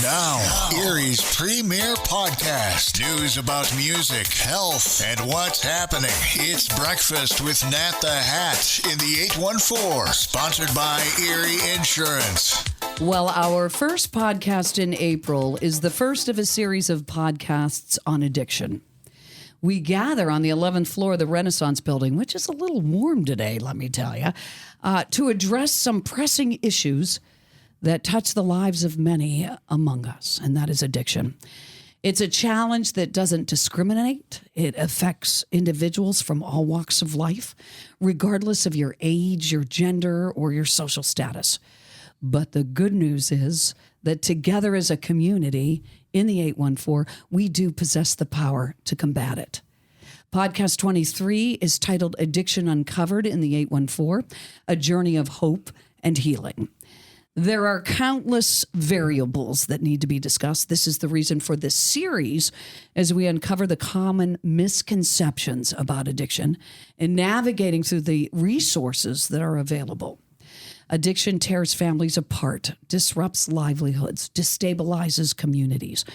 Now, Erie's premier podcast. News about music, health, and what's happening. It's Breakfast with Nat the Hat in the 814, sponsored by Erie Insurance. Well, our first podcast in April is the first of a series of podcasts on addiction. We gather on the 11th floor of the Renaissance Building, which is a little warm today, let me tell you, to address some pressing issues that touch the lives of many among us, and that is addiction. It's a challenge that doesn't discriminate. It affects individuals from all walks of life, regardless of your age, your gender, or your social status. But the good news is that together as a community in the 814, we do possess the power to combat it. Podcast 23 is titled Addiction Uncovered in the 814, A Journey of Hope and Healing. There are countless variables that need to be discussed. This is the reason for this series as we uncover the common misconceptions about addiction and navigating through the resources that are available. Addiction tears families apart, disrupts livelihoods, destabilizes communities.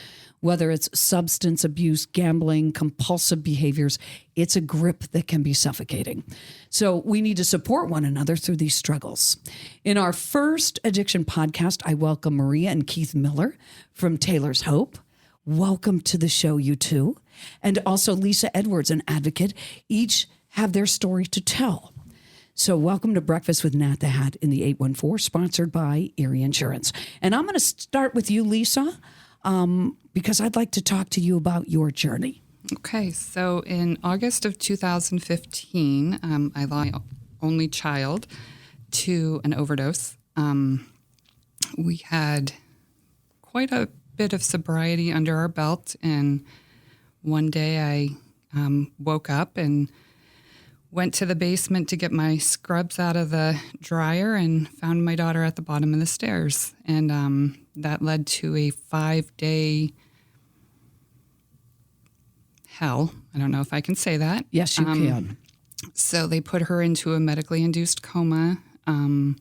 Whether it's substance abuse, gambling, compulsive behaviors, it's a grip that can be suffocating. So we need to support one another through these struggles. In our first addiction podcast, I welcome Maria and Keith Miller from Taylor's Hope. Welcome to the show, you two. And also Lisa Edwards, an advocate. Each have their story to tell. So welcome to Breakfast with Nat the Hat in the 814, sponsored by Erie Insurance. And I'm going to start with you, Lisa, because I'd like to talk to you about your journey. Okay, so in August of 2015, I lost my only child to an overdose. We had quite a bit of sobriety under our belt, and one day I woke up and went to the basement to get my scrubs out of the dryer and found my daughter at the bottom of the stairs. And that led to a 5-day hell. I don't know if I can say that. Yes, you can. So they put her into a medically induced coma on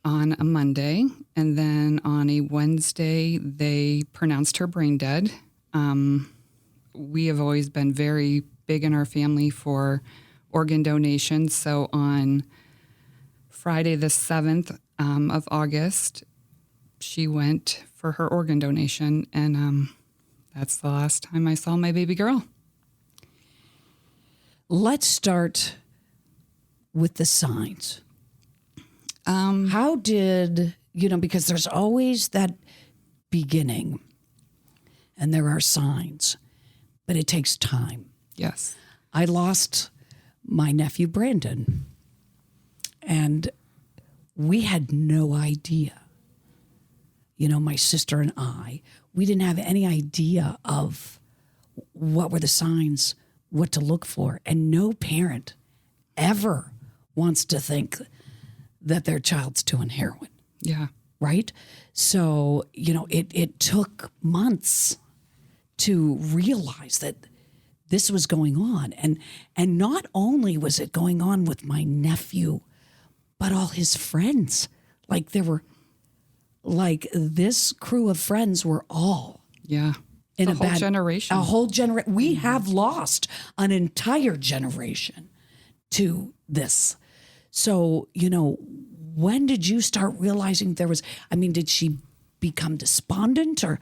a Monday. And then on a Wednesday, they pronounced her brain dead. We have always been very big in our family for organ donations. So on Friday the 7th of August, she went for her organ donation. And that's the last time I saw my baby girl. Let's start with the signs. How did, because there's always that beginning and there are signs, but it takes time. Yes. I lost my nephew, Brandon, and we had no idea. My sister and I, we didn't have any idea of what were the signs, what to look for. And no parent ever wants to think that their child's doing heroin. Yeah. Right? So, it took months to realize that this was going on. And not only was it going on with my nephew, but all his friends. This crew of friends were all in a whole generation. A whole generation. We have lost an entire generation to this. So, when did you start realizing there was, did she become despondent or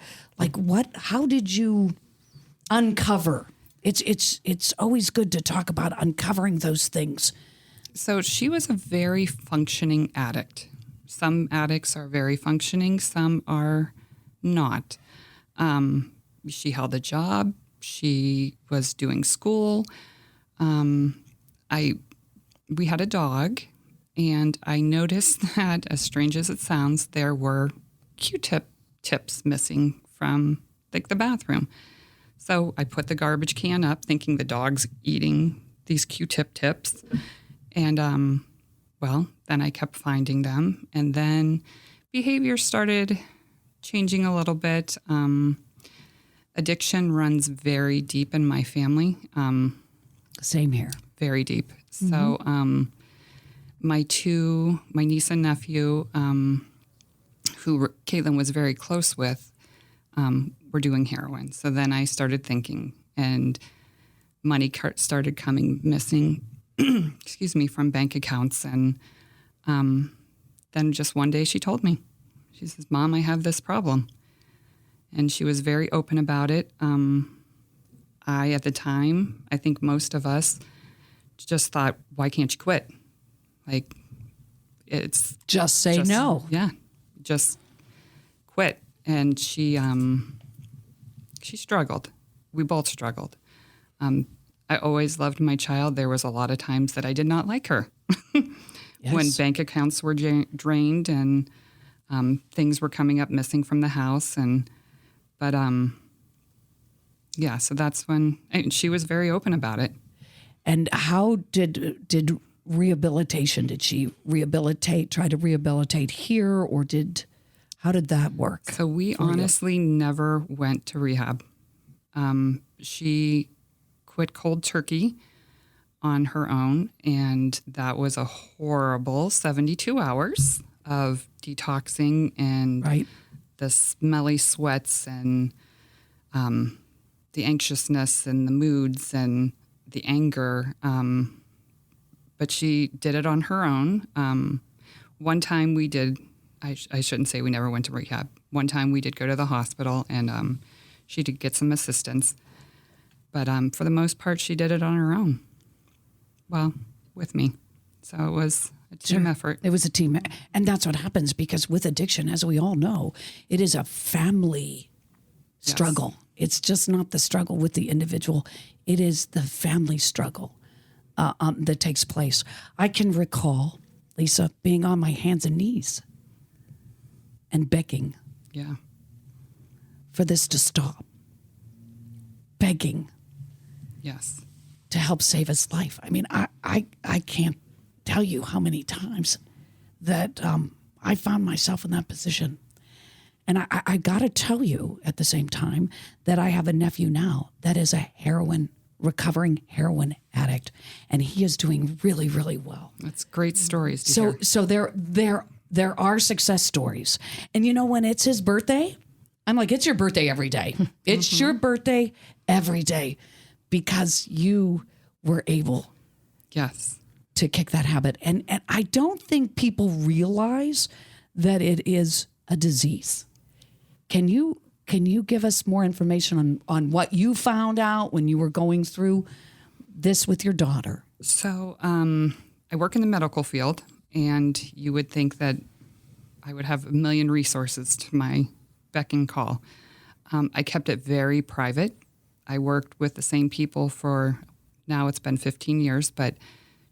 how did you uncover? It's always good to talk about uncovering those things. So she was a very functioning addict. Some addicts are very functioning, some are not. She held a job. She was doing school. We had a dog, and I noticed that, as strange as it sounds, there were Q-tip tips missing from the bathroom. So I put the garbage can up thinking the dog's eating these Q-tip tips. And, then I kept finding them. And then behavior started changing a little bit. Addiction runs very deep in my family. Same here. Very deep. Mm-hmm. So my niece and nephew, who Caitlin was very close with, were doing heroin. So then I started thinking, and money started coming missing, excuse me, from bank accounts. And then just one day she told me, she says, "Mom, I have this problem." And she was very open about it. At the time, I think most of us just thought, why can't you quit? Like, it's Just say no. Yeah, just quit. And she struggled. We both struggled. I always loved my child. There was a lot of times that I did not like her. Yes. When bank accounts were drained and things were coming up missing from the house. Yeah, so that's when she was very open about it. And how did rehabilitation, did she try to rehabilitate here, or how did that work? So we honestly never went to rehab. She quit cold turkey on her own, and that was a horrible 72 hours of detoxing and Right. the smelly sweats and the anxiousness and the moods and the anger. But she did it on her own. One time we did, I shouldn't say we never went to rehab. One time we did go to the hospital, and she did get some assistance. But for the most part, she did it on her own. Well, with me. So it was a team effort. It was a team. And that's what happens, because with addiction, as we all know, it is a family struggle. It's just not the struggle with the individual. It is the family struggle that takes place. I can recall, Lisa, being on my hands and knees and begging Yeah. for this to stop. Begging Yes. to help save his life. I mean, I can't tell you how many times that I found myself in that position. And I got to tell you at the same time that I have a nephew now that is a recovering heroin addict, and he is doing really, really well. That's great stories to hear. So there are success stories. And you know, when it's his birthday, I'm like, it's your birthday every day. It's your birthday every day, because you were able Yes. to kick that habit. And I don't think people realize that it is a disease. Can you give us more information on what you found out when you were going through this with your daughter? So I work in the medical field, and you would think that I would have a million resources to my beck and call. I kept it very private. I worked with the same people for, now it's been 15 years, but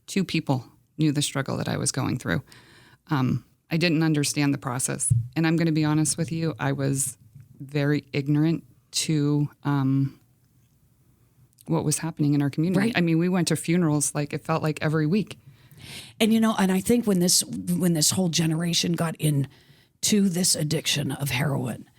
2 people knew the struggle that I was going through. I didn't understand the process. And I'm going to be honest with you, I was very ignorant to what was happening in our community. Right. I mean, we went to funerals like it felt like every week. And you know, and I think when this whole generation got into this addiction of heroin,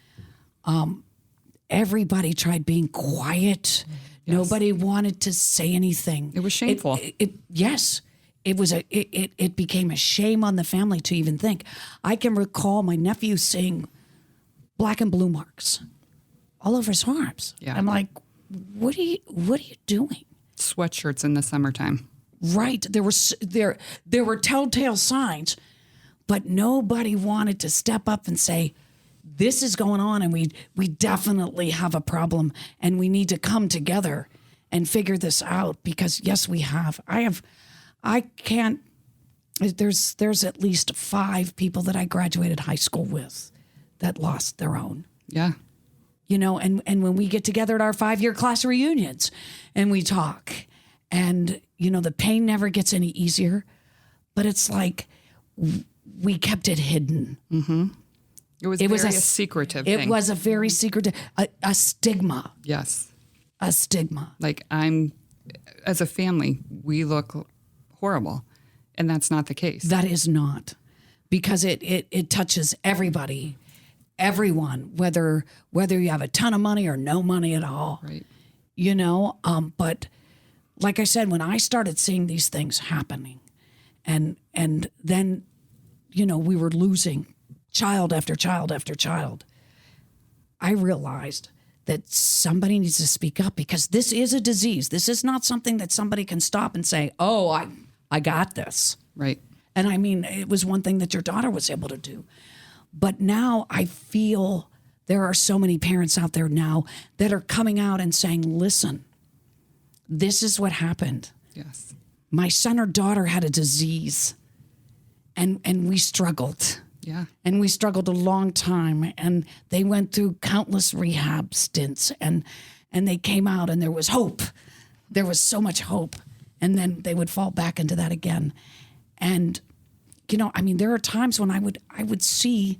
everybody tried being quiet. Yes. Nobody wanted to say anything. It was shameful. Yes. It became a shame on the family to even think. I can recall my nephew seeing black and blue marks all over his arms. Yeah. I'm like, what are you doing? Sweatshirts in the summertime. Right. There were telltale signs, but nobody wanted to step up and say, this is going on, and we definitely have a problem, and we need to come together and figure this out, because yes, we have. There's at least 5 people that I graduated high school with that lost their own. Yeah. You know, and when we get together at our 5-year class reunions and we talk, and, you know, the pain never gets any easier, but it's like we kept it hidden. Mm-hmm. It was a secretive thing. It was a very secretive, a stigma. Yes. A stigma. Like as a family, we look horrible, and that's not the case. That is not, because it touches everybody, everyone, whether you have a ton of money or no money at all. Right. You know, but like I said, when I started seeing these things happening, and then, you know, we were losing child after child after child, I realized that somebody needs to speak up, because this is a disease. This is not something that somebody can stop and say, oh, I got this. Right. And I mean, it was one thing that your daughter was able to do. But now I feel there are so many parents out there now that are coming out and saying, listen, this is what happened. Yes. My son or daughter had a disease, and we struggled. Yeah. And we struggled a long time, and they went through countless rehab stints, and they came out, and there was hope. There was so much hope. And then they would fall back into that again. And, you know, I mean, there are times when I would see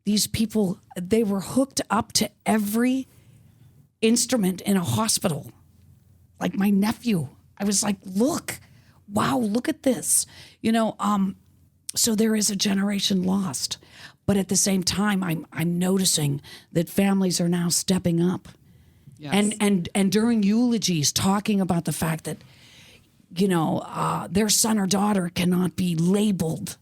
these people, they were hooked up to every instrument in a hospital. Like my nephew, I was like, look, wow, look at this. You know, so there is a generation lost. But at the same time, I'm noticing that families are now stepping up. Yes. And during eulogies, talking about the fact that, you know, their son or daughter cannot be labeled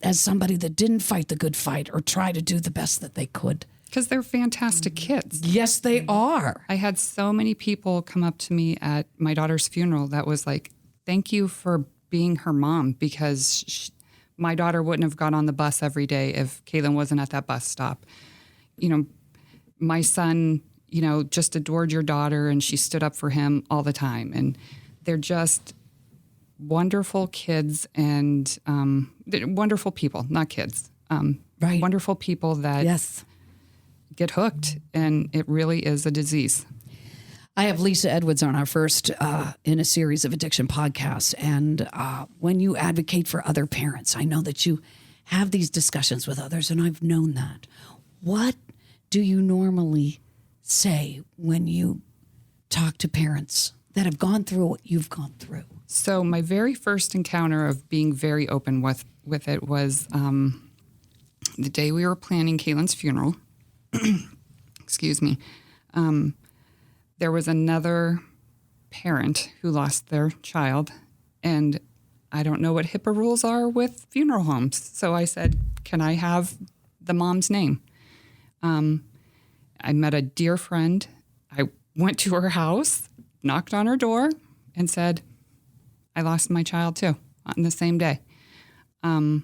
as somebody that didn't fight the good fight or try to do the best that they could. Because they're fantastic kids. Yes, they are. I had so many people come up to me at my daughter's funeral that was like, thank you for being her mom, because my daughter wouldn't have got on the bus every day if Kaylin wasn't at that bus stop. You know, my son, you know, just adored your daughter, and she stood up for him all the time. And they're just wonderful kids, and wonderful people, not kids. Right. Wonderful people that Yes. get hooked, and it really is a disease. I have Lisa Edwards on our first in a series of addiction podcasts. And when you advocate for other parents, I know that you have these discussions with others, and I've known that. What do you normally say when you talk to parents that have gone through what you've gone through? So my very first encounter of being very open with it was the day we were planning Kaylin's funeral. Excuse me. There was another parent who lost their child, and I don't know what HIPAA rules are with funeral homes. So I said, can I have the mom's name? I met a dear friend. I went to her house, knocked on her door, and said, I lost my child too on the same day. I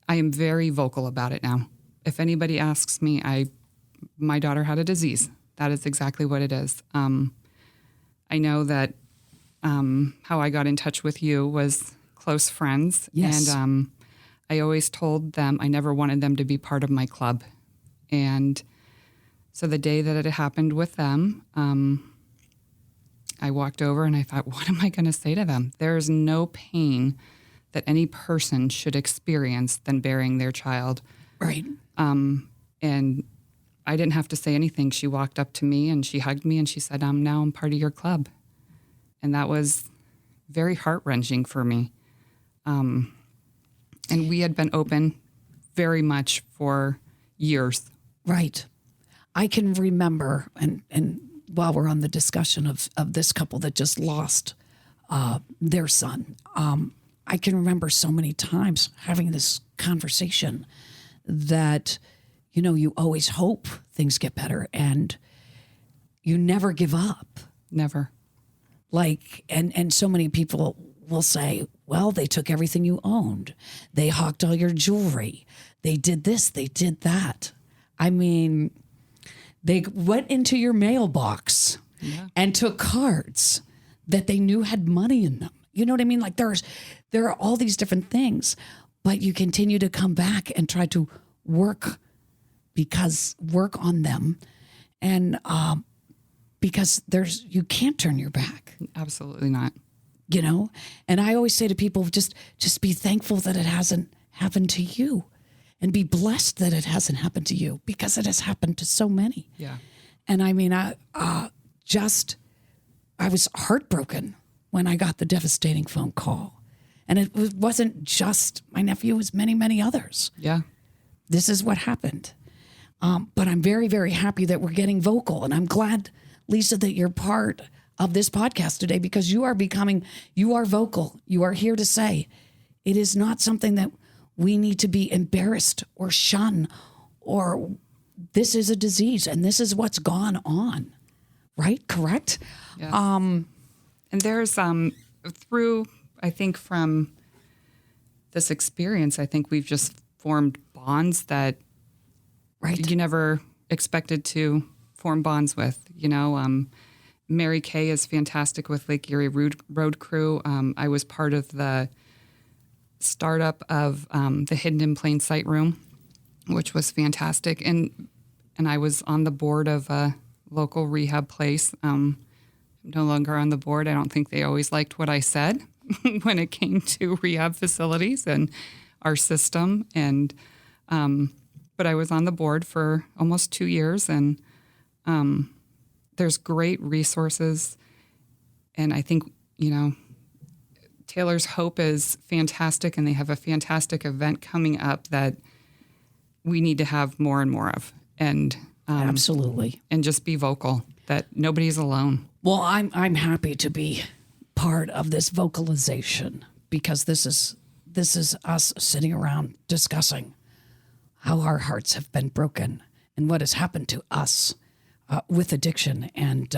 am very vocal about it now. If anybody asks me, my daughter had a disease. That is exactly what it is. I know that how I got in touch with you was close friends. Yes. And I always told them I never wanted them to be part of my club. And so the day that it happened with them, I walked over and I thought, what am I going to say to them? There is no pain that any person should experience than burying their child. Right. And I didn't have to say anything. She walked up to me and she hugged me and she said, I'm part of your club. And that was very heart-wrenching for me. And we had been open very much for years. Right. I can remember, and while we're on the discussion of this couple that just lost their son, I can remember so many times having this conversation that, you know, you always hope things get better and you never give up. Never. Like, and so many people will say, well, they took everything you owned. They hawked all your jewelry. They did this, they did that. I mean, they went into your mailbox and took cards that they knew had money in them. You know what I mean? Like there are all these different things, but you continue to come back and try to work on them. And because you can't turn your back. Absolutely not. You know? And I always say to people, just be thankful that it hasn't happened to you. And be blessed that it hasn't happened to you, because it has happened to so many. Yeah. And I mean, I was heartbroken when I got the devastating phone call. And it wasn't just my nephew, it was many, many others. Yeah. This is what happened. But I'm very, very happy that we're getting vocal. And I'm glad, Lisa, that you're part of this podcast today, because you are vocal. You are here to say it is not something that we need to be embarrassed or shun, or this is a disease and this is what's gone on. Right? Correct? Yes. And there's through, I think, from this experience, I think we've just formed bonds that you never expected to form bonds with. Mary Kay is fantastic with Lake Erie Road Crew. I was part of the startup of the Hidden in Plain Sight Room, which was fantastic. And I was on the board of a local rehab place. I'm no longer on the board. I don't think they always liked what I said when it came to rehab facilities and our system. And but I was on the board for almost 2 years, and there's great resources. And I think, Taylor's Hope is fantastic, and they have a fantastic event coming up that we need to have more and more of. And absolutely. And just be vocal that nobody's alone. Well, I'm happy to be part of this vocalization, because this is us sitting around discussing how our hearts have been broken and what has happened to us with addiction. And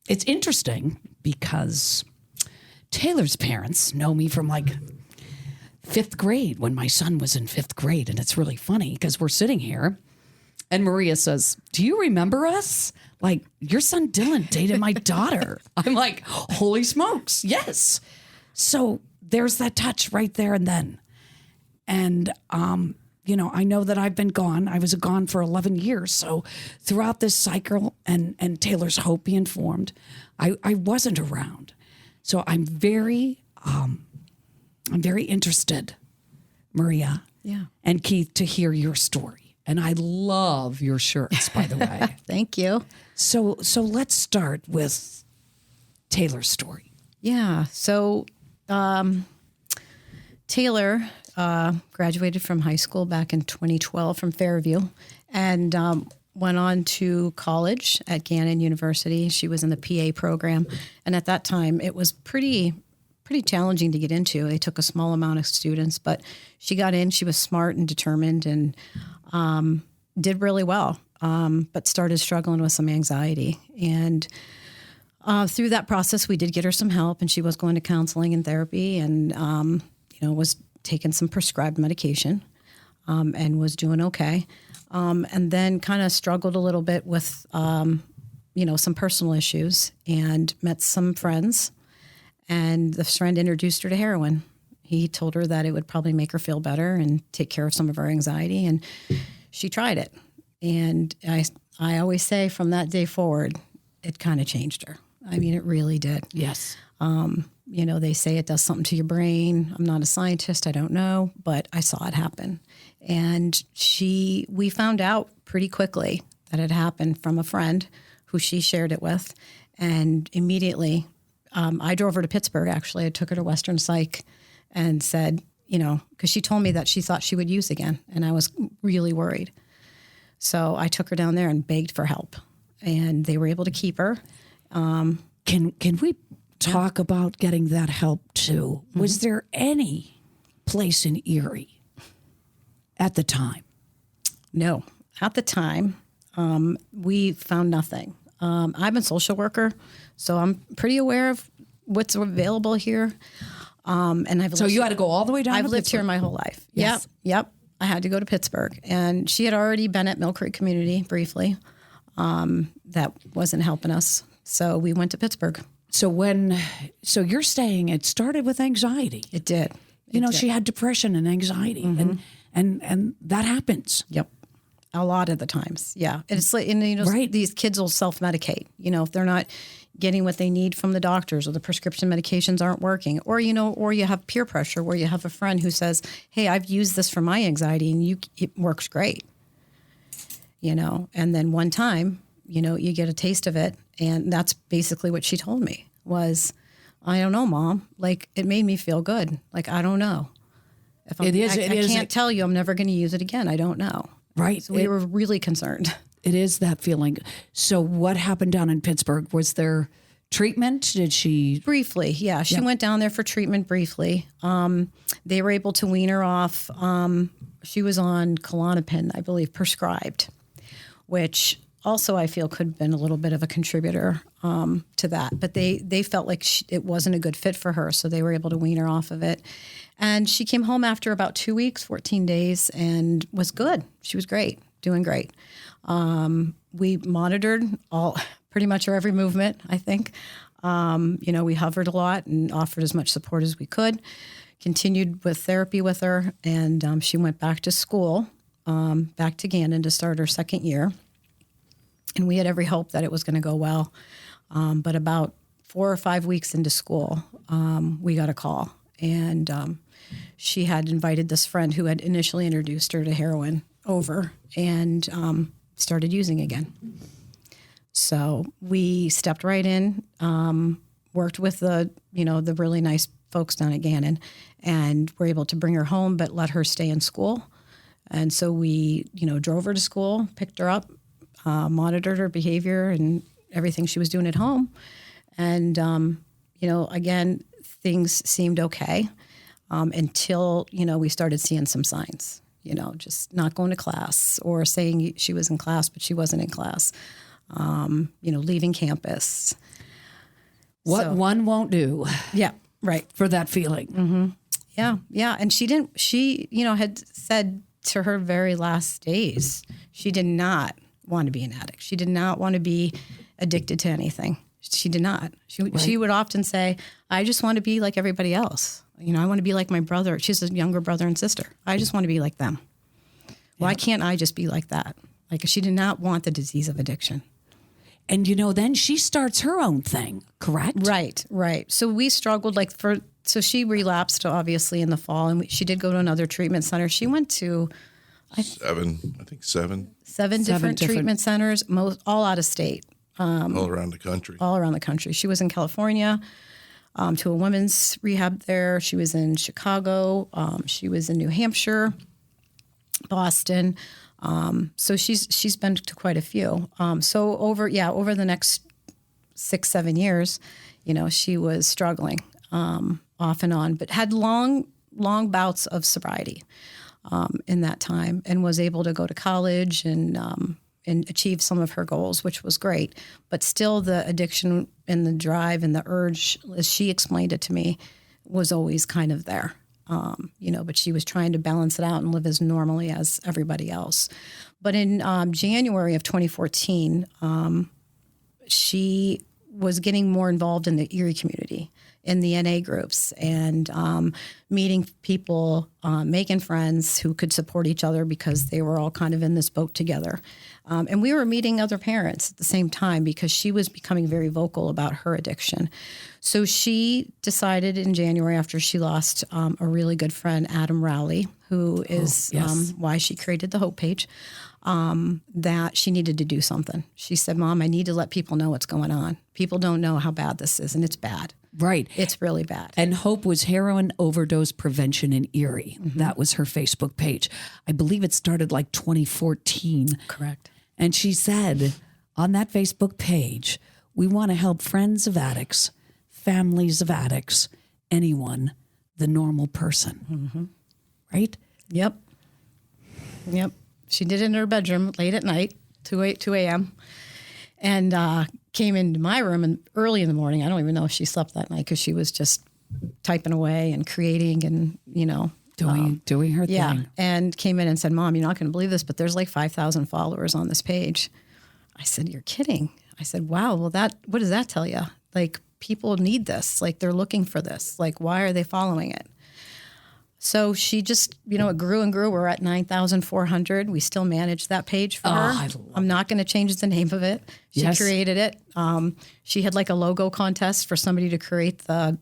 it's interesting because Taylor's parents know me from like 5th grade, when my son was in 5th grade. And it's really funny because we're sitting here and Maria says, "Do you remember us? Like, your son Dylan dated my daughter." I'm like, holy smokes, yes. So there's that touch right there and then. And, I know that I've been gone. I was gone for 11 years. So throughout this cycle and Taylor's Hope being formed, I wasn't around. So I'm very interested, Maria, and Keith, to hear your story. And I love your shirts, by the way. Thank you. So let's start with Taylor's story. Yeah. So Taylor graduated from high school back in 2012 from Fairview, and went on to college at Gannon University. She was in the PA program. And at that time, it was pretty challenging to get into. They took a small amount of students, but she got in. She was smart and determined, and did really well, but started struggling with some anxiety. And through that process, we did get her some help, and she was going to counseling and therapy, and was taking some prescribed medication, and was doing okay. And then kind of struggled a little bit with, some personal issues, and met some friends. And the friend introduced her to heroin. He told her that it would probably make her feel better and take care of some of her anxiety. And she tried it. And I always say from that day forward, it kind of changed her. I mean, it really did. Yes. They say it does something to your brain. I'm not a scientist. I don't know, but I saw it happen. And we found out pretty quickly that it happened from a friend who she shared it with. And immediately, I drove her to Pittsburgh, actually. I took her to Western Psych and said, because she told me that she thought she would use again. And I was really worried. So I took her down there and begged for help. And they were able to keep her. Can we talk about getting that help too? Mm-hmm. Was there any place in Erie at the time? No. At the time, we found nothing. I'm a social worker, so I'm pretty aware of what's available here. So you had to go all the way down. I've lived here my whole life. Yes. Yep. I had to go to Pittsburgh, and she had already been at Mill Creek Community briefly. That wasn't helping us, so we went to Pittsburgh. So you're saying it started with anxiety. It did. She had depression and anxiety, mm-hmm. and that happens. Yep. A lot of the times. Yeah. It's like, right. These kids will self-medicate, if they're not getting what they need from the doctors, or the prescription medications aren't working, or you have peer pressure where you have a friend who says, "Hey, I've used this for my anxiety and it works great." And then one time, you get a taste of it. And that's basically what she told me was, "I don't know, Mom. Like, it made me feel good. Like, I don't know. If I can't tell you, I'm never going to use it again. I don't know." Right. So we were really concerned. It is that feeling. So what happened down in Pittsburgh? Was there treatment? Did she? Briefly, yeah. She went down there for treatment briefly. They were able to wean her off. She was on Klonopin, I believe, prescribed, which also I feel could have been a little bit of a contributor to that. But they felt like it wasn't a good fit for her, so they were able to wean her off of it. And she came home after about 2 weeks, 14 days, and was good. She was great, doing great. We monitored pretty much her every movement, I think. We hovered a lot and offered as much support as we could. Continued with therapy with her, and she went back to school, back to Gannon to start her second year. And we had every hope that it was going to go well. But about 4 or 5 weeks into school, we got a call. And she had invited this friend who had initially introduced her to heroin over and started using again. So we stepped right in, worked with the really nice folks down at Gannon, and were able to bring her home, but let her stay in school. And so we, drove her to school, picked her up, monitored her behavior and everything she was doing at home. And, again, things seemed okay until, we started seeing some signs, just not going to class or saying she was in class, but she wasn't in class, leaving campus. What one won't do. Yeah, right. For that feeling. Mm-hmm. Yeah. And she had said to her very last days, she did not want to be an addict. She did not want to be addicted to anything. She did not. She would often say, I just want to be like everybody else. I want to be like my brother. She's a younger brother and sister. I just want to be like them. Why can't I just be like that? Like, she did not want the disease of addiction. And, then she starts her own thing, correct? Right. So we struggled so she relapsed obviously in the fall, and she did go to another treatment center. She went to seven different treatment centers, all out of state. All around the country. She was in California, to a women's rehab there. She was in Chicago. She was in New Hampshire, Boston. So she's been to quite a few. So over the next 6-7 years, she was struggling off and on, but had long bouts of sobriety in that time, and was able to go to college and achieve some of her goals, which was great. But still, the addiction and the drive and the urge, as she explained it to me, was always kind of there. But she was trying to balance it out and live as normally as everybody else. But in January of 2014, she was getting more involved in the Erie community, in the NA groups, and meeting people, making friends who could support each other because they were all kind of in this boat together. And we were meeting other parents at the same time because she was becoming very vocal about her addiction. So she decided in January, after she lost a really good friend, Adam Rowley, who is why she created the Hope page, that she needed to do something. She said, Mom, I need to let people know what's going on. People don't know how bad this is, and it's bad. Right. It's really bad. And Hope was heroin overdose prevention in Erie. Mm-hmm. That was her Facebook page. I believe it started like 2014. Correct. And she said on that Facebook page, we want to help friends of addicts, families of addicts, anyone, the normal person. Mm-hmm. Right? Yep. She did it in her bedroom late at night, 2 a.m., and came into my room and early in the morning. I don't even know if she slept that night because she was just typing away and creating and, doing her thing. And came in and said, Mom, you're not going to believe this, but there's like 5,000 followers on this page. I said, you're kidding. I said, wow, well, what does that tell you? Like, people need this. Like, they're looking for this. Like, why are they following it? So she just, it grew and grew. We're at 9,400. We still manage that page for her. I'm not going to change the name of it. She created it. She had like a logo contest for somebody to create the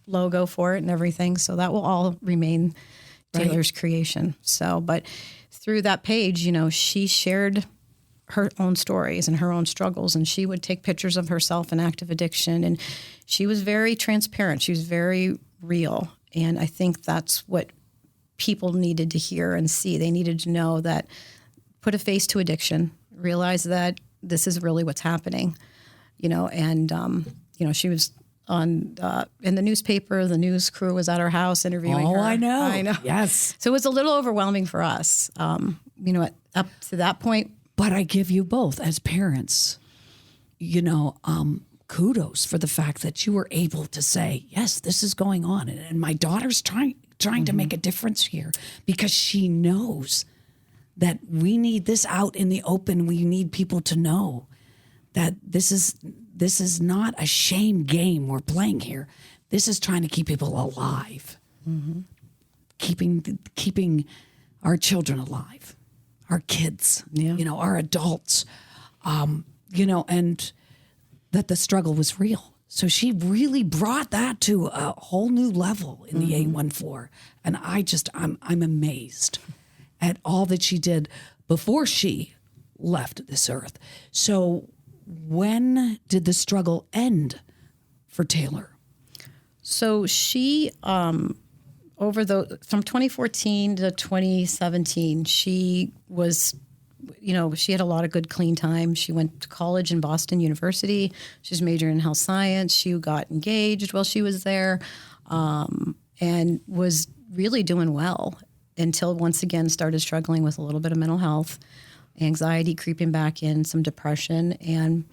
logo for it and everything. So that will all remain Taylor's creation. So, but through that page, she shared her own stories and her own struggles, and she would take pictures of herself in active addiction. And she was very transparent. She was very real. And I think that's what people needed to hear and see. They needed to know that, put a face to addiction, realize that this is really what's happening. and she was on in the newspaper. The news crew was at her house interviewing her. Oh, I know. Yes. So it was a little overwhelming for us, up to that point. But I give you both as parents, kudos for the fact that you were able to say, yes, this is going on. And my daughter's trying to make a difference here because she knows that we need this out in the open. We need people to know that this is not a shame game we're playing here. This is trying to keep people alive, keeping our children alive, our kids, our adults, and that the struggle was real. So she really brought that to a whole new level in the 814. And I'm amazed at all that she did before she left this earth. So when did the struggle end for Taylor? So she, from 2014 to 2017, she was, she had a lot of good clean time. She went to college in Boston University. She's majoring in health science. She got engaged while she was there, and was really doing well until once again started struggling with a little bit of mental health, anxiety creeping back in, some depression, and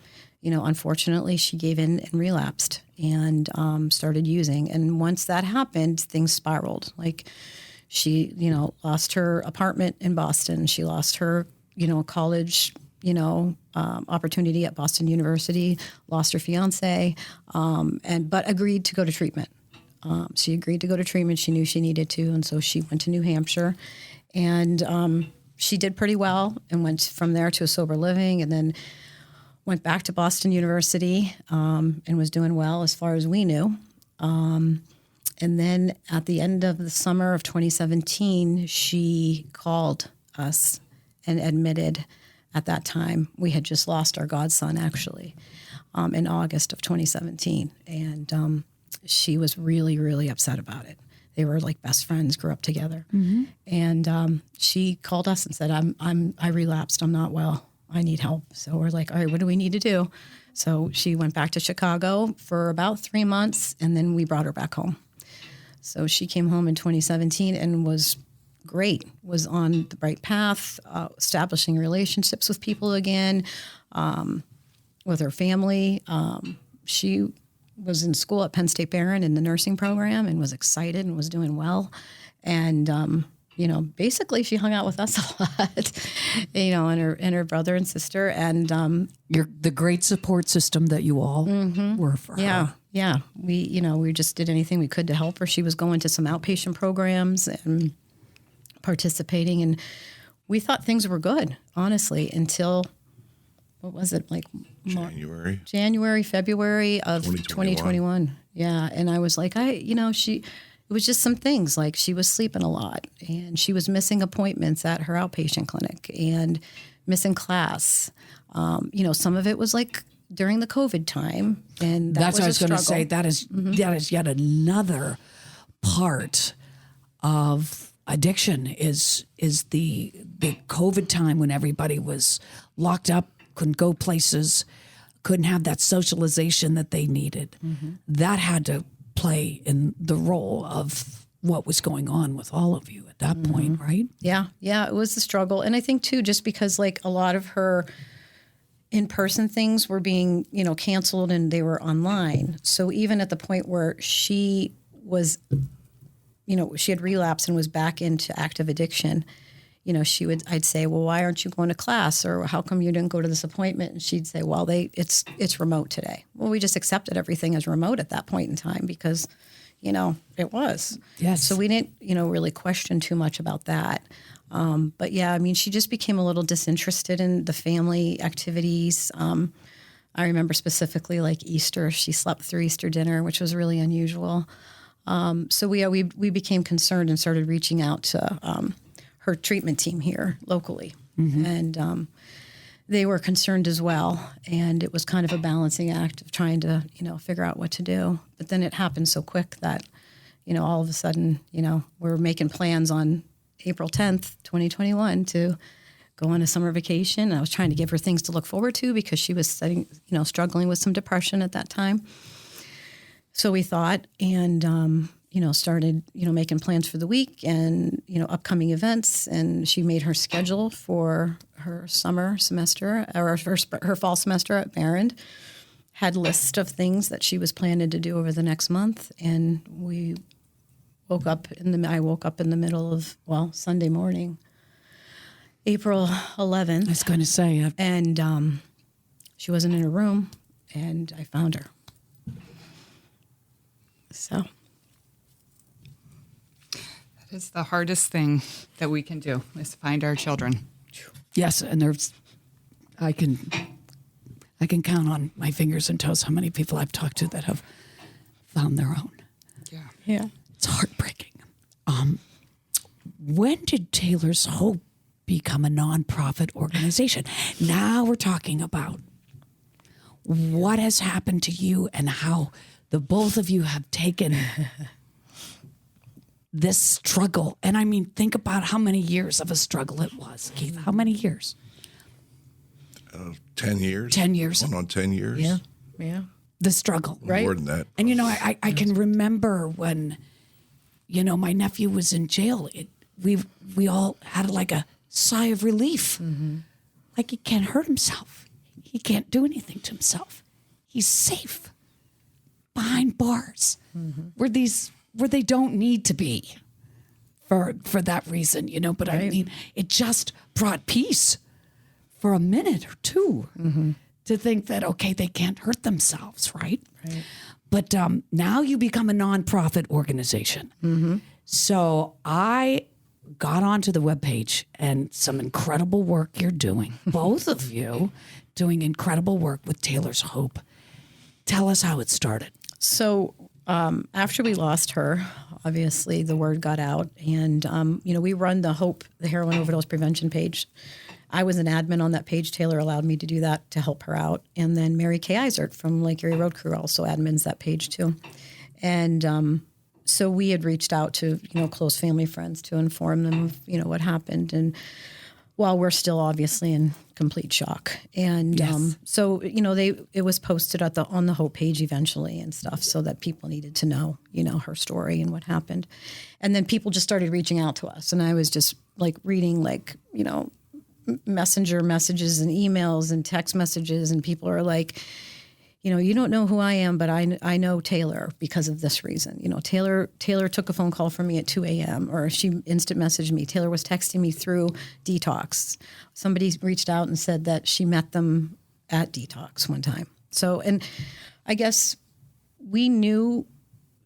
unfortunately she gave in and relapsed and started using. And once that happened, things spiraled. Like she lost her apartment in Boston. She lost her college opportunity at Boston University, lost her fiance, but agreed to go to treatment. She agreed to go to treatment. She knew she needed to, and so she went to New Hampshire, and she did pretty well, and went from there to a sober living, and then went back to Boston University, and was doing well as far as we knew. And then at the end of the summer of 2017, she called us and admitted at that time we had just lost our godson, actually, in August of 2017. And she was really, really upset about it. They were like best friends, grew up together. And she called us and said, I relapsed. I'm not well. I need help. So we're like, all right, what do we need to do? So she went back to Chicago for about 3 months, and then we brought her back home. So she came home in 2017 and was great, was on the right path, establishing relationships with people again, with her family. She was in school at Penn State Barron in the nursing program and was excited and was doing well. And, basically she hung out with us a lot, and her brother and sister. And You're the great support system that you all were for her. Yeah. We just did anything we could to help her. She was going to some outpatient programs and participating, and we thought things were good, honestly, until what was it, like January, February of 2021. Yeah. And I was like, it was just some things, like she was sleeping a lot, and she was missing appointments at her outpatient clinic and missing class. Some of it was like during the COVID time, and that's what I was going to say. That is yet another part of addiction is the COVID time when everybody was locked up, couldn't go places, couldn't have that socialization that they needed. That had to play in the role of what was going on with all of you at that point, right? Yeah, it was a struggle. And I think too, just because like a lot of her in-person things were being, canceled and they were online. So even at the point where she was, she had relapsed and was back into active addiction, I'd say, well, why aren't you going to class? Or how come you didn't go to this appointment? And she'd say, well, it's remote today. Well, we just accepted everything as remote at that point in time because, it was. Yes. So we didn't, really question too much about that. But yeah, she just became a little disinterested in the family activities. I remember specifically like Easter, she slept through Easter dinner, which was really unusual. So we became concerned and started reaching out to, her treatment team here locally. And they were concerned as well. And it was kind of a balancing act of trying to, figure out what to do. But then it happened so quick that, all of a sudden, we're making plans on April 10th, 2021 to go on a summer vacation. And I was trying to give her things to look forward to because she was struggling with some depression at that time. So we thought and, started, making plans for the week and, upcoming events. And she made her schedule for her summer semester or her fall semester at Barron. Had lists of things that she was planning to do over the next month. And I woke up in the middle of, Sunday morning, April 11th. I was going to say. And she wasn't in her room, and I found her. So. That is the hardest thing that we can do, is find our children. Yes, and I can count on my fingers and toes how many people I've talked to that have found their own. Yeah. It's heartbreaking. When did Taylor's Hope become a nonprofit organization? Now we're talking about what has happened to you and how the both of you have taken this struggle. And I mean, think about how many years of a struggle it was, Keith. How many years? 10 years. 10 years. Going on 10 years. Yeah. Yeah. The struggle. Right. More than that. And, I can remember when, my nephew was in jail. We all had like a sigh of relief. Mm-hmm. Like, he can't hurt himself. He can't do anything to himself. He's safe behind bars where they don't need to be for that reason, But I mean, it just brought peace for a minute or two to think that, okay, they can't hurt themselves, right? Right. But now you become a nonprofit organization. Mm-hmm. So I got onto the webpage, and some incredible work you're doing. Both of you doing incredible work with Taylor's Hope. Tell us how it started. So after we lost her, obviously the word got out, and we run the heroin overdose prevention page. I was an admin on that page. Taylor allowed me to do that to help her out. And then Mary Kay Eisert from Lake Erie Road Crew also admins that page too. And so we had reached out to, close family friends to inform them of, what happened. And while we're still obviously in complete shock. And Yes. so, it was posted on the Hope page eventually and stuff, so that people needed to know, her story and what happened. And then people just started reaching out to us. And I was just like reading messenger messages and emails and text messages, and people are like, you don't know who I am, but I know Taylor because of this reason. Taylor took a phone call from me at 2 a.m. or she instant messaged me. Taylor was texting me through Detox. Somebody reached out and said that she met them at Detox one time. So, and I guess we knew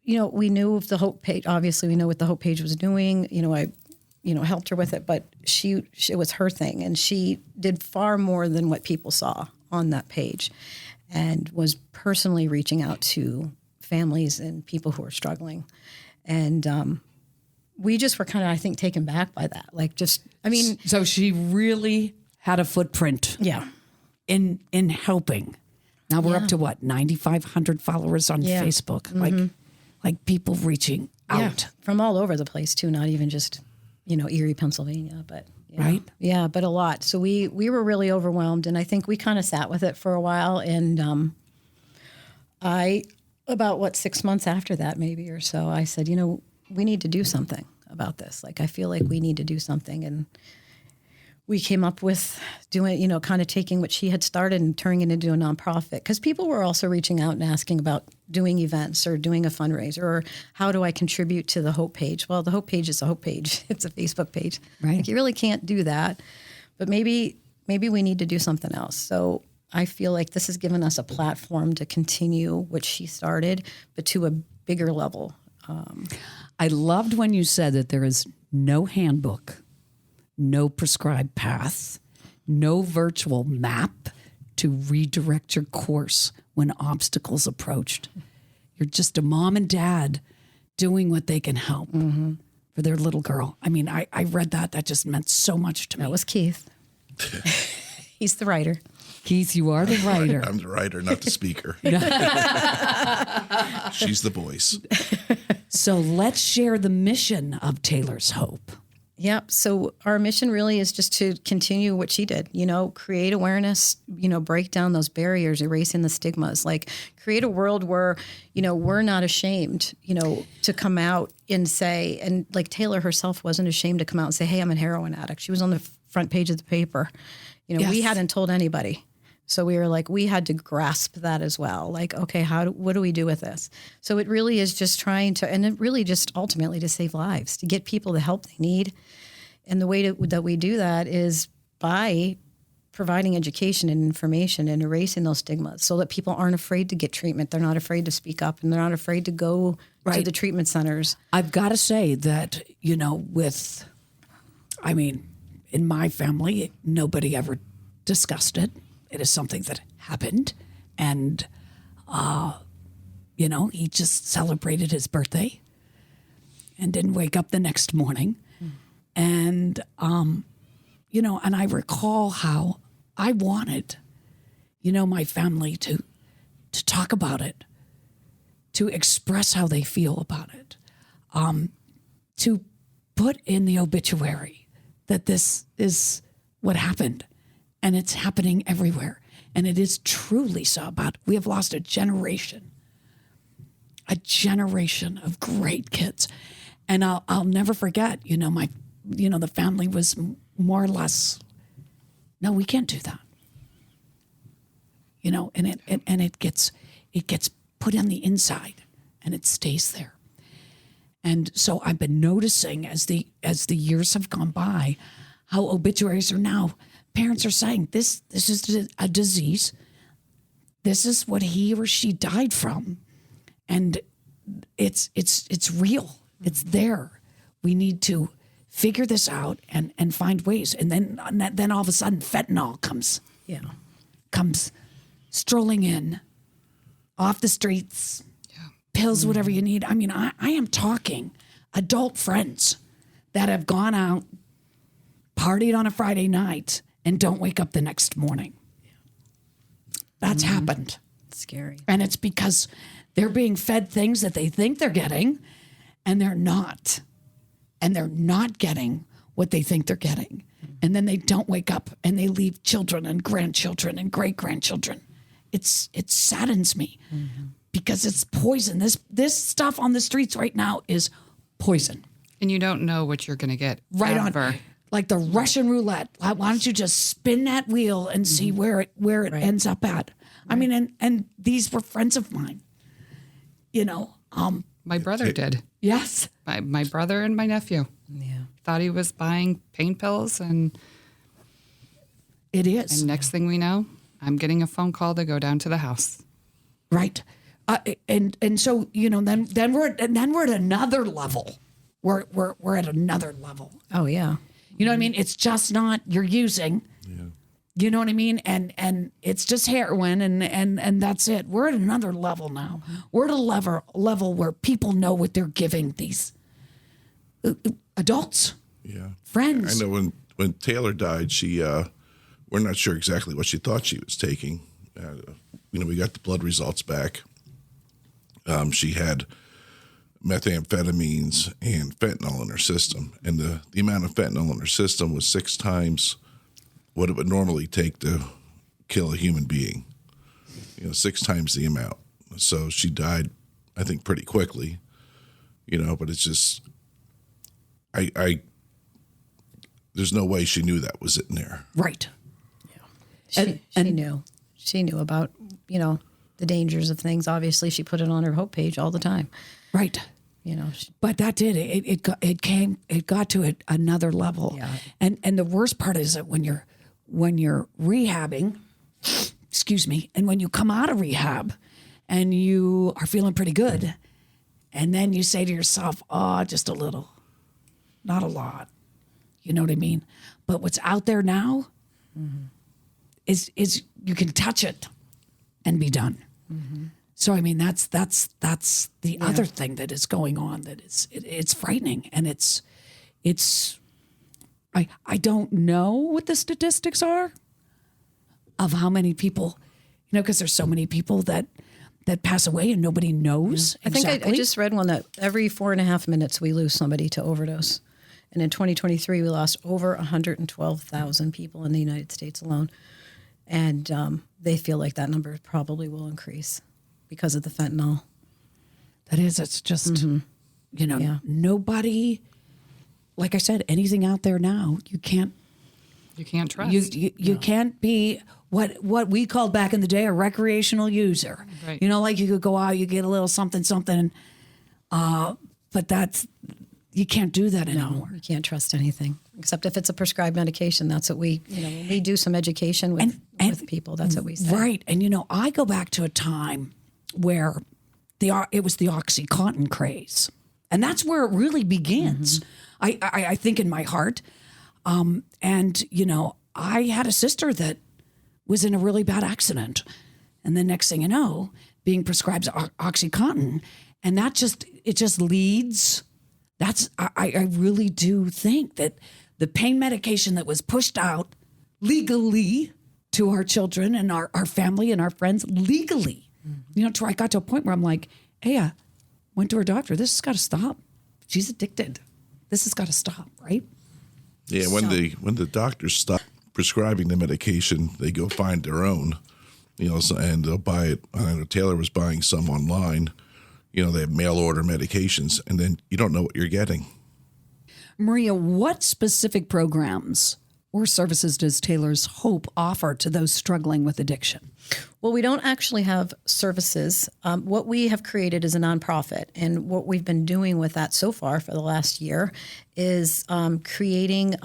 of the Hope page. Obviously, we know what the Hope page was doing. I helped her with it, but it was her thing, and she did far more than what people saw on that page, and was personally reaching out to families and people who are struggling. And we just were kind of, I think, taken back by that. So she really had a footprint. Yeah. In helping. Now we're up to what, 9,500 followers on Facebook. Mm-hmm. Like people reaching out. From all over the place too, not even just Erie, Pennsylvania, but right. Yeah, but a lot. So we were really overwhelmed, and I think we kind of sat with it for a while. And about 6 months after that, maybe or so, I said, we need to do something about this. Like, I feel like we need to do something. And we came up with doing, kind of taking what she had started and turning it into a nonprofit, because people were also reaching out and asking about doing events or doing a fundraiser, or how do I contribute to the Hope page? Well, the Hope page is a Hope page. It's a Facebook page. Right. Like, you really can't do that, but maybe we need to do something else. So I feel like this has given us a platform to continue what she started, but to a bigger level. I loved when you said that there is no handbook, no prescribed path, no virtual map to redirect your course when obstacles approached. You're just a mom and dad doing what they can help for their little girl. I mean, I read that. That just meant so much to me. That was Keith. He's the writer. Keith, you are the writer. I'm the writer, not the speaker. She's the voice. So let's share the mission of Taylor's Hope. Yep. So our mission really is just to continue what she did, create awareness, break down those barriers, erasing the stigmas, like create a world where, we're not ashamed, to come out and say, and like Taylor herself wasn't ashamed to come out and say, hey, I'm a heroin addict. She was on the front page of the paper. Yes. We hadn't told anybody. So we were like, we had to grasp that as well. Like, okay, what do we do with this? So it really is just trying to, and it really just ultimately to save lives, to get people the help they need. And the way that we do that is by providing education and information and erasing those stigmas so that people aren't afraid to get treatment. They're not afraid to speak up, and they're not afraid to go to the treatment centers. I've got to say that, in my family, nobody ever discussed it. It is something that happened, and, he just celebrated his birthday and didn't wake up the next morning. And, and I recall how I wanted, my family to talk about it, to express how they feel about it, to put in the obituary that this is what happened. And it's happening everywhere. And it is truly so we have lost a generation of great kids. And I'll never forget, the family was more or less, no, we can't do that. And it gets put on the inside and it stays there. And so I've been noticing as the years have gone by, how obituaries are now, parents are saying, this is a disease. This is what he or she died from. And it's real. It's there. We need to figure this out and find ways. And then all of a sudden fentanyl comes strolling in off the streets, pills, whatever you need. I mean, I am talking adult friends that have gone out, partied on a Friday night, and don't wake up the next morning. That's happened. It's scary. And it's because they're being fed things that they think they're getting, and they're not. And they're not getting what they think they're getting. And then they don't wake up, and they leave children and grandchildren and great-grandchildren. It saddens me because it's poison. This stuff on the streets right now is poison. And you don't know what you're going to get. Right ever. on. Like the Russian roulette. Why don't you just spin that wheel and see where it ends up at? I mean, and these were friends of mine. My brother did. Yes. My brother and my nephew. Yeah. Thought he was buying pain pills, and It is. and next thing we know, I'm getting a phone call to go down to the house. Right. And so, then we're at another level. We're at another level. Oh, yeah. You know what I mean? It's just not you're using. Yeah. You know what I mean? And it's just heroin and that's it. We're at another level now. We're at a level where people know what they're giving these adults. Yeah. Friends. I know when Taylor died, she we're not sure exactly what she thought she was taking. We got the blood results back. She had methamphetamines and fentanyl in her system, and the amount of fentanyl in her system was 6 times what it would normally take to kill a human being. 6 times the amount. So she died, I think, pretty quickly. But it's just, I there's no way she knew that was in there. Right. She knew. She knew about, the dangers of things. Obviously, she put it on her hope page all the time. Right. But that did it got to another level. Yeah. And the worst part is that when you're rehabbing, excuse me, and when you come out of rehab and you are feeling pretty good, and then you say to yourself, oh, just a little, not a lot. You know what I mean? But what's out there now is you can touch it and be done. So I mean that's the other thing that is going on that it's frightening, and it's I don't know what the statistics are of how many people, because there's so many people that pass away and nobody knows. I think exactly. I just read one that every 4.5 minutes we lose somebody to overdose. And in 2023, we lost over 112,000 people in the United States alone. And they feel like that number probably will increase because of the fentanyl. It's just, nobody, like I said, anything out there now, you can't trust. You can't be what we called back in the day a recreational user. Right. Like you could go out, you get a little something, but you can't do that anymore. No, you can't trust anything except if it's a prescribed medication. That's what we, when we do some education with people, that's what we say. Right. And, I go back to a time where it was the OxyContin craze. And that's where it really begins, I think, in my heart. And, I had a sister that was in a really bad accident. And the next thing you know, being prescribed OxyContin. And it just leads. I really do think that the pain medication that was pushed out legally to our children and our family and our friends legally, I got to a point where I'm like, hey, I went to her doctor. This has got to stop. She's addicted. This has got to stop, right? Yeah, when the doctors stop prescribing the medication, they go find their own, and they'll buy it. I know Taylor was buying some online. They have mail order medications, and then you don't know what you're getting. Maria, what specific programs or services does Taylor's Hope offer to those struggling with addiction? Well, we don't actually have services. What we have created is a nonprofit, and what we've been doing with that so far for the last year is creating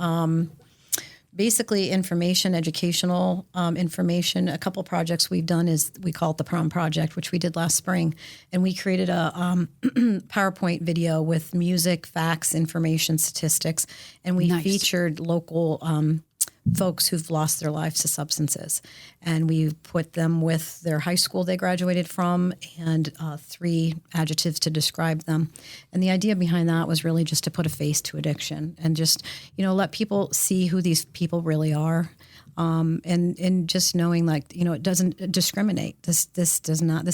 basically information, educational information. A couple projects we've done is we call it the Prom Project, which we did last spring. And we created a PowerPoint video with music, facts, information, statistics. And we featured local folks who've lost their lives to substances. And we put them with their high school they graduated from and 3 adjectives to describe them. And the idea behind that was really just to put a face to addiction and just, let people see who these people really are. And just knowing it doesn't discriminate. This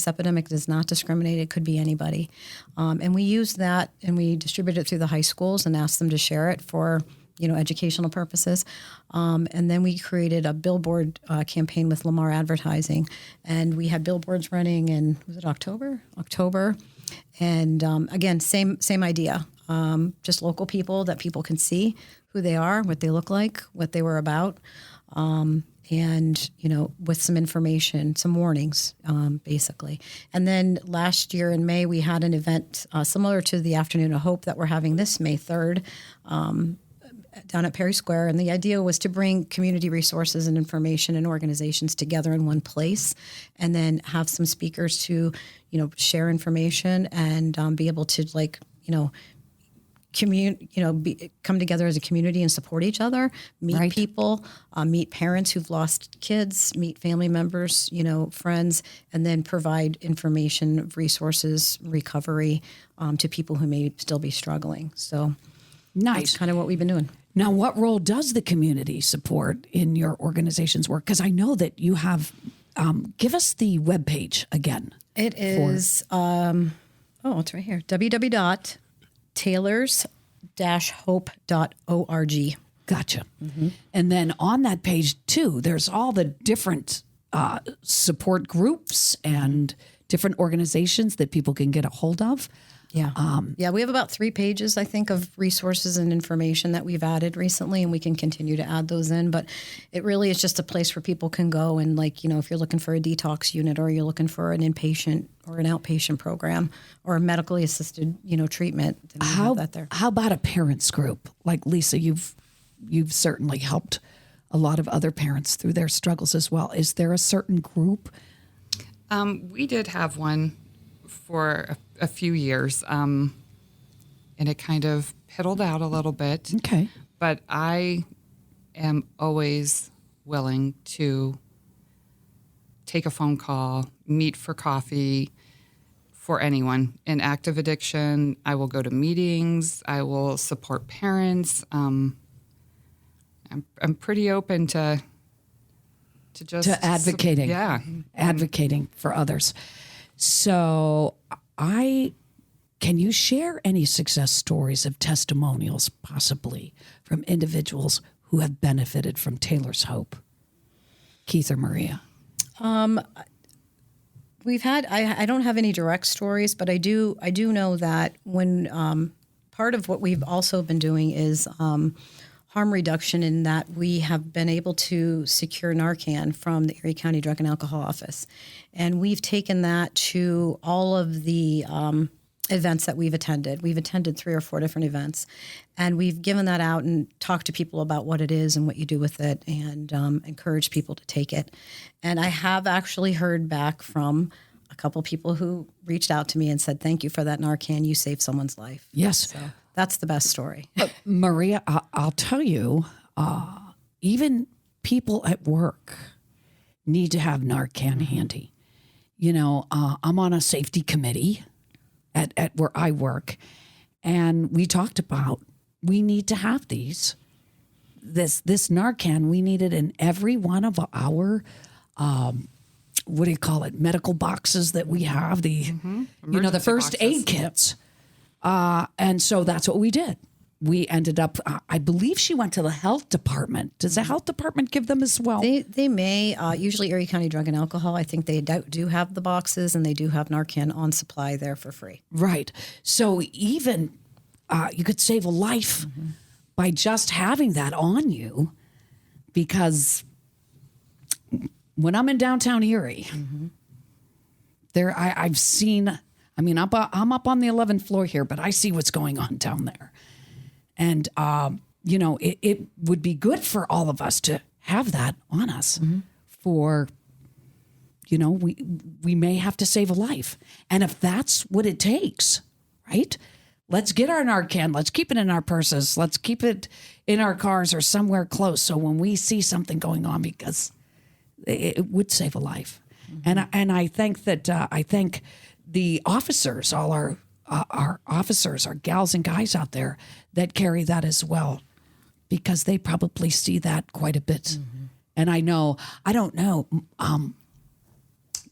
epidemic does not discriminate. It could be anybody. And we use that and we distribute it through the high schools and ask them to share it for educational purposes. And then we created a billboard campaign with Lamar Advertising. And we had billboards running in, was it October? And again, same idea. Just local people that people can see who they are, what they look like, what they were about. And, with some information, some warnings, basically. And then last year in May, we had an event similar to the Afternoon of Hope that we're having this May 3rd. Down at Perry Square. And the idea was to bring community resources and information and organizations together in one place and then have some speakers to, share information and be able to come together as a community and support each other, meet people, meet parents who've lost kids, meet family members, friends, and then provide information, resources, recovery to people who may still be struggling. So that's kind of what we've been doing. Now, what role does the community support in your organization's work? Because I know that you have, give us the webpage again. It is, it's right here, www.taylors-hope.org. Gotcha. Mm-hmm. And then on that page, too, there's all the different support groups and different organizations that people can get a hold of. Yeah. We have about 3 pages, I think, of resources and information that we've added recently, and we can continue to add those in. But it really is just a place where people can go and, if you're looking for a detox unit or you're looking for an inpatient or an outpatient program or a medically assisted, treatment, then we have that there. How about a parents group? Like Lisa, you've certainly helped a lot of other parents through their struggles as well. Is there a certain group? We did have one for a few years, and it kind of piddled out a little bit. Okay. But I am always willing to take a phone call, meet for coffee for anyone in active addiction. I will go to meetings. I will support parents. I'm pretty open to advocating. Yeah. Advocating for others. So I Can you share any success stories of testimonials, possibly from individuals who have benefited from Taylor's Hope? Keith or Maria? We've had, I don't have any direct stories, but I do know that when part of what we've also been doing is harm reduction, in that we have been able to secure Narcan from the Erie County Drug and Alcohol Office. And we've taken that to all of the events that we've attended. We've attended 3 or 4 different events, and we've given that out and talked to people about what it is and what you do with it, and encourage people to take it. And I have actually heard back from a couple people who reached out to me and said, thank you for that Narcan. You saved someone's life. Yes. So that's the best story. Maria, I'll tell you, even people at work need to have Narcan handy. You know, I'm on a safety committee at where I work, and we talked about we need to have this Narcan. We need it in every one of our what do you call it, medical boxes that we have, the the first aid kits, and so that's what we did. We ended up, I believe she went to the health department. Does the health department give them as well? They may, usually Erie County Drug and Alcohol, I think they do have the boxes, and they do have Narcan on supply there for free. Right. So even you could save a life by just having that on you, because when I'm in downtown Erie, I've seen, I mean, I'm up on the 11th floor here, but I see what's going on down there. And, it would be good for all of us to have that on us for, we may have to save a life. And if that's what it takes, right? Let's get our Narcan. Let's keep it in our purses. Let's keep it in our cars or somewhere close. So when we see something going on, because it would save a life. And I think that, I thank the officers, all our officers, our gals and guys out there that carry that as well, because they probably see that quite a bit. And I don't know,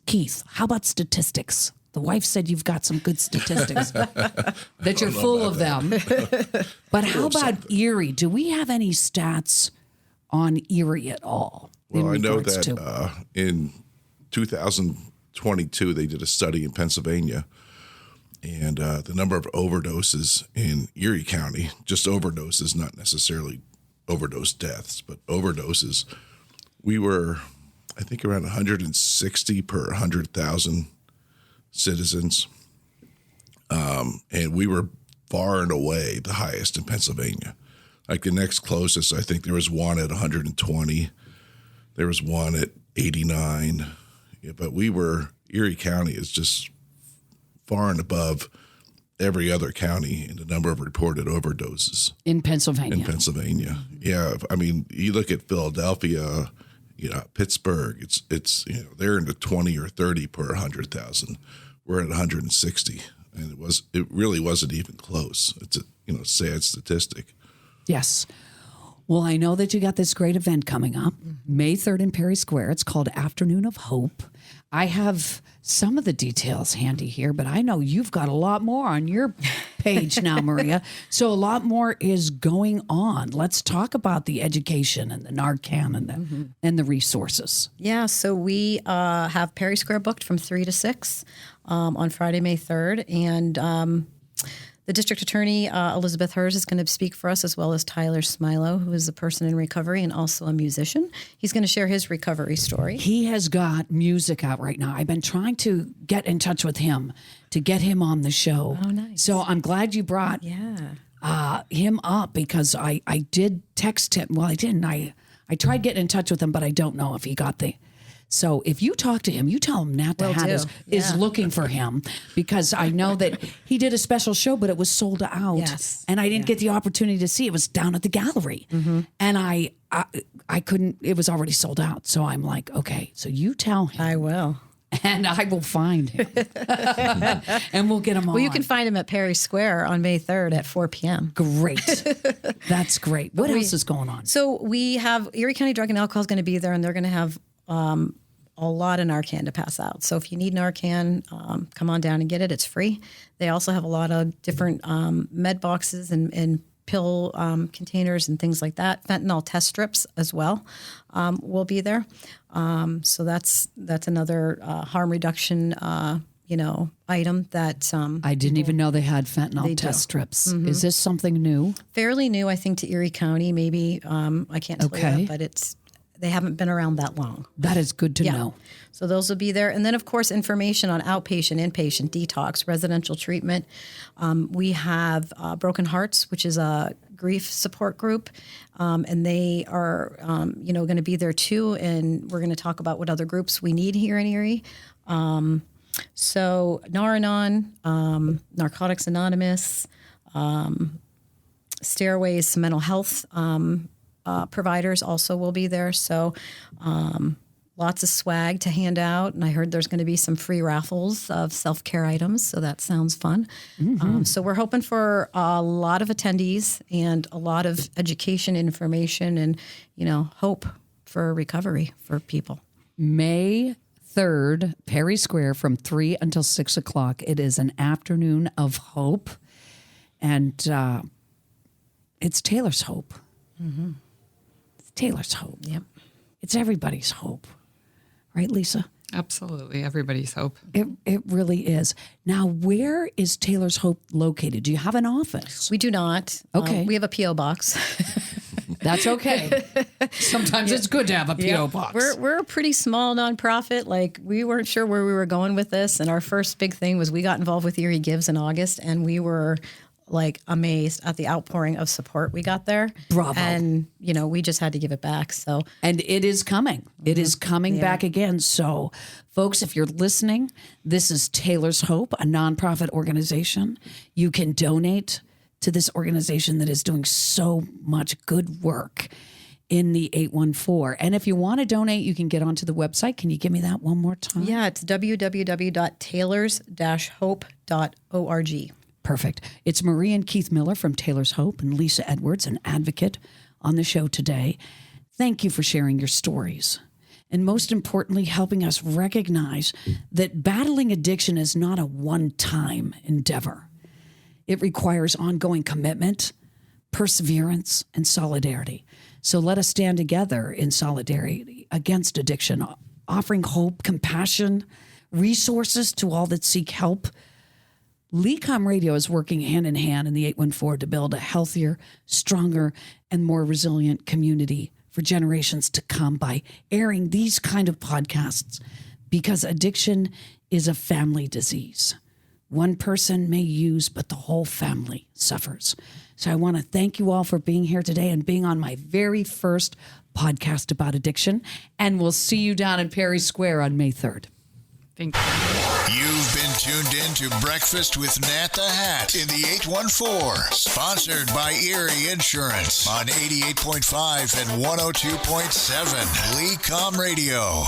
Keith, how about statistics? The wife said you've got some good statistics, that you're full of them. But how about Erie? Do we have any stats on Erie at all? Well, I know that in 2022, they did a study in Pennsylvania, and the number of overdoses in Erie County, just overdoses, not necessarily overdose deaths, but overdoses, we were, I think, around 160 per 100,000 citizens. And we were far and away the highest in Pennsylvania. Like the next closest, I think there was one at 120. There was one at 89. Yeah, but Erie County is just far and above every other county in the number of reported overdoses. In Pennsylvania. Yeah. I mean, you look at Philadelphia, Pittsburgh, it's they're into 20 or 30 per 100,000. We're at 160. And it really wasn't even close. It's a sad statistic. Yes. Well, I know that you got this great event coming up, May 3rd in Perry Square. It's called Afternoon of Hope. I have some of the details handy here, but I know you've got a lot more on your page now, Maria. So a lot more is going on. Let's talk about the education and the Narcan and the resources. Yeah, so we have Perry Square booked from 3 to 6 on Friday, May 3rd. And the district attorney, Elizabeth Hers, is going to speak for us, as well as Tyler Smilo, who is a person in recovery and also a musician. He's going to share his recovery story. He has got music out right now. I've been trying to get in touch with him to get him on the show. Oh, nice. So I'm glad you brought him up, because I did text him. Well, I didn't. I tried getting in touch with him, but I don't know if he got the... So if you talk to him, you tell him Nat the Hat is looking for him, because I know that he did a special show, but it was sold out. Yes. And I didn't get the opportunity to see it. It was down at the gallery. And I couldn't, it was already sold out. So I'm like, okay, so you tell him. I will. And I will find him. And we'll get him on. Well, you can find him at Perry Square on May 3rd at 4 p.m. Great. That's great. What else is going on? So we have Erie County Drug and Alcohol is going to be there, and they're going to have a lot of Narcan to pass out. So if you need Narcan, come on down and get it. It's free. They also have a lot of different med boxes and pill containers and things like that. Fentanyl test strips as well will be there. So that's another harm reduction item that I didn't even know they had fentanyl test strips. Is this something new? fairly new, I think, to Erie County. Maybe I can't tell you that, but they haven't been around that long. That is good to know. So those will be there. And then, of course, information on outpatient, inpatient, detox, residential treatment. We have Broken Hearts, which is a grief support group. And they are, going to be there too. And we're going to talk about what other groups we need here in Erie. So Nar-Anon, Narcotics Anonymous, Stairways to Mental Health providers also will be there. So lots of swag to hand out. And I heard there's going to be some free raffles of self-care items. So that sounds fun. So we're hoping for a lot of attendees and a lot of education, information, and, hope for recovery for people. May 3rd, Perry Square from 3 until 6 o'clock. It is an afternoon of hope. And it's Taylor's hope. It's Taylor's hope. Yep. It's everybody's hope. Right, Lisa? Absolutely. Everybody's hope. It really is. Now, where is Taylor's Hope located? Do you have an office? We do not. Okay. We have a P.O. box. That's okay. Sometimes it's good to have a P.O. box. We're a pretty small nonprofit. Like, we weren't sure where we were going with this. And our first big thing was we got involved with Erie Gives in August, and we were amazed at the outpouring of support we got there. Bravo. And, we just had to give it back. So, and it is coming. It is coming back again. So, folks, if you're listening, this is Taylor's Hope, a nonprofit organization. You can donate to this organization that is doing so much good work in the 814. And if you want to donate, you can get onto the website. Can you give me that one more time? yeah, it's www.taylors-hope.org. Perfect. It's Marie and Keith Miller from Taylor's Hope and Lisa Edwards, an advocate, on the show today. Thank you for sharing your stories. And most importantly, helping us recognize that battling addiction is not a one-time endeavor. It requires ongoing commitment, perseverance, and solidarity. So let us stand together in solidarity against addiction, offering hope, compassion, resources to all that seek help. LECOM Radio is working hand in hand in the 814 to build a healthier, stronger, and more resilient community for generations to come by airing these kind of podcasts, because addiction is a family disease. One person may use, but the whole family suffers. So I want to thank you all for being here today and being on my very first podcast about addiction. And we'll see you down in Perry Square on May 3rd. Thank you. You've been tuned in to Breakfast with Nat the Hat in the 814, sponsored by Erie Insurance on 88.5 and 102.7 LECOM Radio.